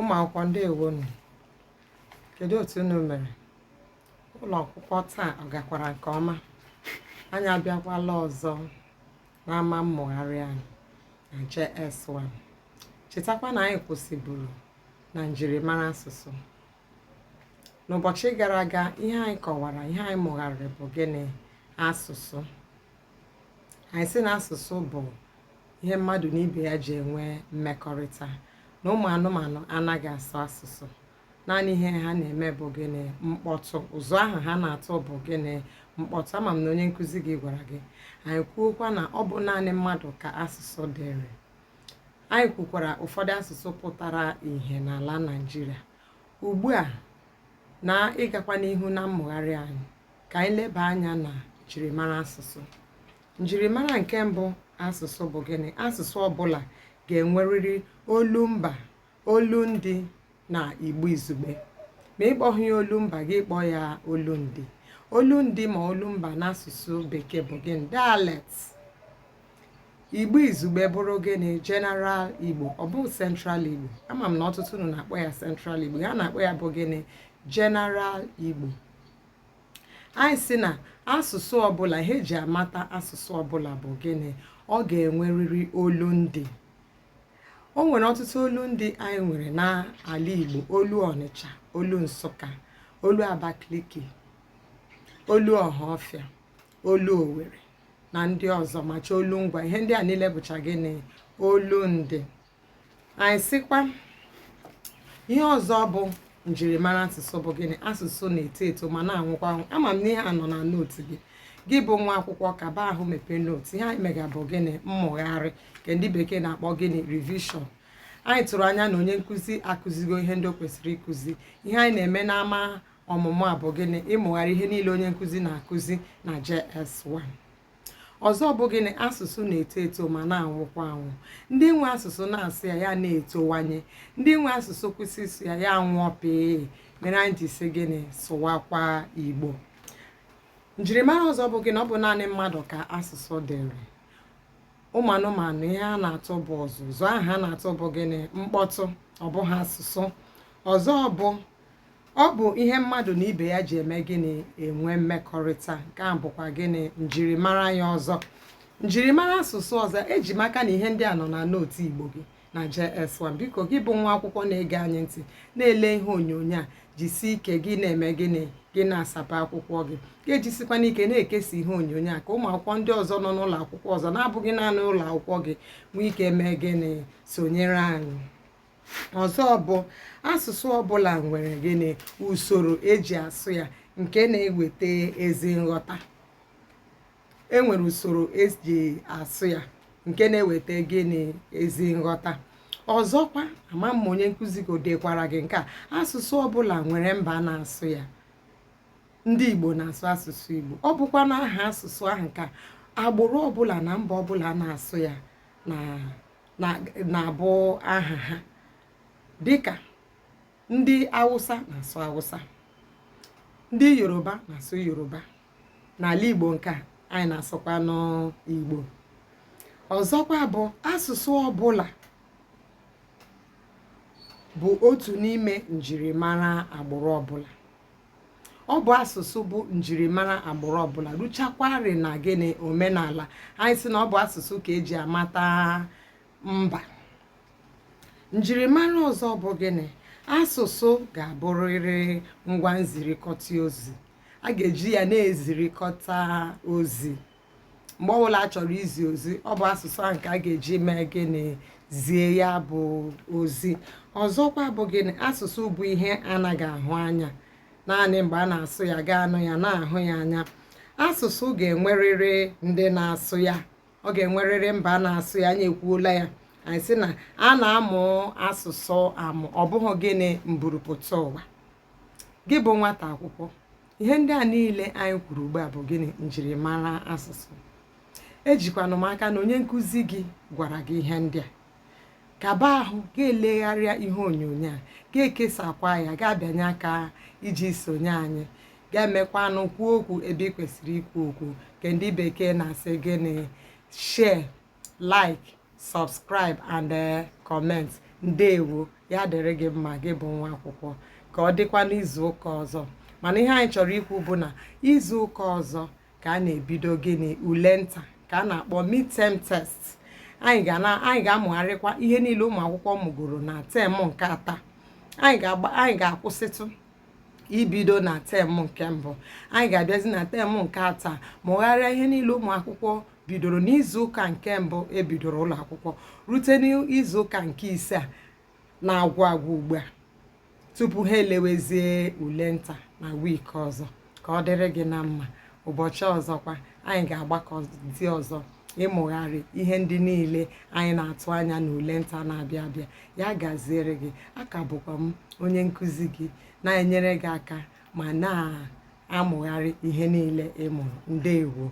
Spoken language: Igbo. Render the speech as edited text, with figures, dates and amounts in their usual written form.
ụmụ akwụkwọ ndewonu, kedu otu unu mere? Ụlọ akwụkwọ taa ọ gakwara nke ọma? Anyị abịakwala ọzọ n'ama mmụgharị anyị na JS1. Chetakwa na anyị kwụsịburu na njirimara asụsụ. N'ụbọchị gara aga, ihe anyị kọwara, ihe anyị mụgharịrị bụ gịnị? Asụsụ. Anyị sị na asụsụ bụ ihe mmadụ na ibe ya ji enwe mmekọrịta, na ụmụ anụmanụ anaghị asụ asụsụ. Naanị ihe ha na-eme bụ gịnị? Mkpọtụ. Ụzụ ahụ ha na-atụ bụ gịnị? Mkpọtụ. Ama m na onye nkụzi gị gwara gị. Anyị kwuokwa na ọ bụ naanị mmadụ ka asụsụ dịrị. Anyị kwukwara ụfọdụ asụsụ pụtara ìhè n'ala Naịjirịa. Ugbu a, na ịgakwa n'ihu na mmụgharị anyị, ka anyị leba anya na njirimara asụsụ. Njirimara nke mbụ asụsụ bụ gịnị? Asụsụ ọbụla ga-enwerịrị olumba, olundi na igbo izugbe. Ma ịkpọghị ya olumba, gị kpọọ ya olundi. Olundi ma olumba n'asụsụ bekee bụ gịnị? Dialect. Igbo izugbe bụrụ gịnị? General Igbo. Ọ bụ Central Igbo. Ama m na ọtụtụ unu na-akpọ ya Central Igbo. Ha na-akpọ ya bụ gịnị? General Igbo. Anyị sị na asụsụ ọbụla, ihe eji amata asụsụ ọbụla bụ gịnị? Ọ ga-enwerịrị olundi. O nwere ọtụtụ olundi anyị nwere n'ala Igbo: olu Ọnịcha, olu Nsụka, olu Abakaliki, olu Ọhafịa, olu Owere na ndị ọzọ, macha olu Ngwa. Ihe ndị a niile bụcha gịnị? Olundi. Anyị sịkwa ihe ọzọ bụ njirimara asụsụ bụ gịnị? Asụsụ na-eto eto ma na-anwụkwa anwụ. Ama m na ihe a nọ na nootu gị. Gị bụ nwa akwụkwọ, kaba ahụ mepee nootu. Ihe anyị mega bụ gịnị? Mmụgharị, nke ndị bekee na-akpọ gịnị? Revision. Anyị tụrụ anya na onye nkụzi akụzigo ihe ndị o kwesịrị ịkụzi. Ihe anyị na-eme n'ama ọmụmụ a bụ gịnị? Ịmụgharị ihe niile onye nkụzi na-akụzi na JS1. Ọzọ bụ gịnị? Asụsụ na-eto eto ma na-anwụkwa anwụ. Ndị nwe asụsụ na-asụ ya, ya na-etowanye. Ndị nwe asụsụ kwụsị ịsụ ya, ya nwụọ pee. Mere anyị ji sị gịnị? Sụwakwa Igbo. Njirimara ọzọ bụ gịnị? Ọ bụ naanị mmadụ ka asụsụ dịrị. Ụmụ anụmanụ ihe ha na-atụ bụ ọzụzụ. Ahụ ha na-atụ bụ gịnị? Mkpọtụ. Ọ bụghị asụsụ. Ọzọ bụ ihe mmadụ na ibe ya ji eme gịnị? Enwe mmekọrịta. Nke a bụkwa gịnị? Njirimara ya ọzọ. Njirimara asụsụ ọzọ eji maka na ihe ndị a nọ na nootu Igbo gị na JS1. Biko gị bụ nwa akwụkwọ na-ege anyị ntị, na-ele ihe onyonyo a, jisi ike gị na-eme gịnị? Gị na-asapa akwụkwọ gị. Ga-ejisikwa n'ike na-ekesa ihe onyonyo a ka ụmụ akwụkwọ ndị ọzọ nọ n'ụlọ akwụkwọ ọzọ, na-abụghị naanị ụlọ akwụkwọ gị, nwee ike mee gịnị? Sonyere anyị. Ọzọ bụ asụsụ ọbụla nwere gịnị? Usoro eji asụ ya, nke na-eweta ezi nghọta. Enwere usoro eji asụ ya nke na-eweta gịnị? Ezi nghọta. Ọzọkwa, ama m onye nkụzi godekwara gị nke a, asụsụ ọbụla nwere mba na-asụ ya. Ndị Igbo na-asụ asụsụ Igbo. Ọ bụkwa na aha asụsụ ahụ ka agbụrụ ọbụla na mba ọbụla na-asụ ya na-abụ aha ha. Dịka ndị Awụsa na-asụ Awụsa, ndị Yoruba na-asụ Yoruba. N'ala Igbo nke a, anyị na-asụkwa n'Igbo. Ọzọkwa bụ asụsụ ọbụla bụ otu n'ime njirimara agbụrụ ọbụla. Ọ bụ asụsụ bụ njirimara agbụrụ ọbụla, ruchakwarị na gịnị? Omenala. Anyị sị na ọ bụ asụsụ ka eji amata mba. Njirimara ọzọ bụ gịnị? Asụsụ ga-abụrịrị ngwa nzirikọta ozi. A ga-eji ya na-ezirikọta ozi. Mgbe ọbụla a chọrọ izi ozi, ọ bụ asụsụ ahụ ka a ga-eji mee gịnị? Zie ya bụ ozi. Ọzọkwa bụ gịnị? Asụsụ bụ ihe anaghị ahụ anya. Naanị mgbe a na-asụ ya, ga-anụ ya, na-ahụ ya anya. Asụsụ ga-enwerịrị ndị na-asụ ya. Ọ ga-enwerịrị mba na-asụ ya. Anyị ekwuola ya. Anyị sị na a na-amụ asụsụ amụ, ọ bụghị gịnị? Mburupụta ụwa. Gị bụ nwata akwụkwọ, ihe ndị a niile anyị kwuru ugbu a bụ gịnị? Njirimara asụsụ. Ejikwanụ m aka na onye nkụzi gị gwara gị ihe ndị a. Kaba ahụ, ga-elegharịa ihe onyonyo a, ga-ekesakwa ya, ga-abịanye aka iji sonye anyị, ga-emekwanụ kwuo okwu ebe ị kwesịrị ikwu okwu, nke ndị bekee na-asị gịnị? Share, like, subscribe and comment. ndewo, ya dịrị gị mma gị bụ nwa akwụkwọ, ka ọ dịkwa n'izu ụka ọzọ. Mana ihe anyị chọrọ ikwu bụ na izu ụka ọzọ ka a na-ebido gịnị ule nta ka a na-akpọ midterm test. Anyị ga-amụgharịkwa ihe niile ụmụ akwụkwọ mụgoro na tem nke atọ. Anyị ga-akwụsịtụ ibido na tem nke mbụ, anyị ga-abịazi na tem nke atọ mụgharịa ihe niile ụmụ akwụkwọ bidoro n'izu ụka nke mbụ ebidoro ụlọ akwụkwọ rute n'izu ụka nke ise a na-agwụ agwụ ugbu a, tupu ha elewezie ule nta na wiiki ọzọ. Ka ọ dịrị gị na mma. Ụbọchị ọzọkwa anyị ga-agbakọzi ọzọ ịmụgharị ihe ndị niile anyị na-atụ anya na ule nta na-abịa abịa. Ya gaziere gị. Aka bụkwa m onye nkụzi gị na-enyere gị aka ma na-amụgharị ihe niile ị mụrụ. Ndewo.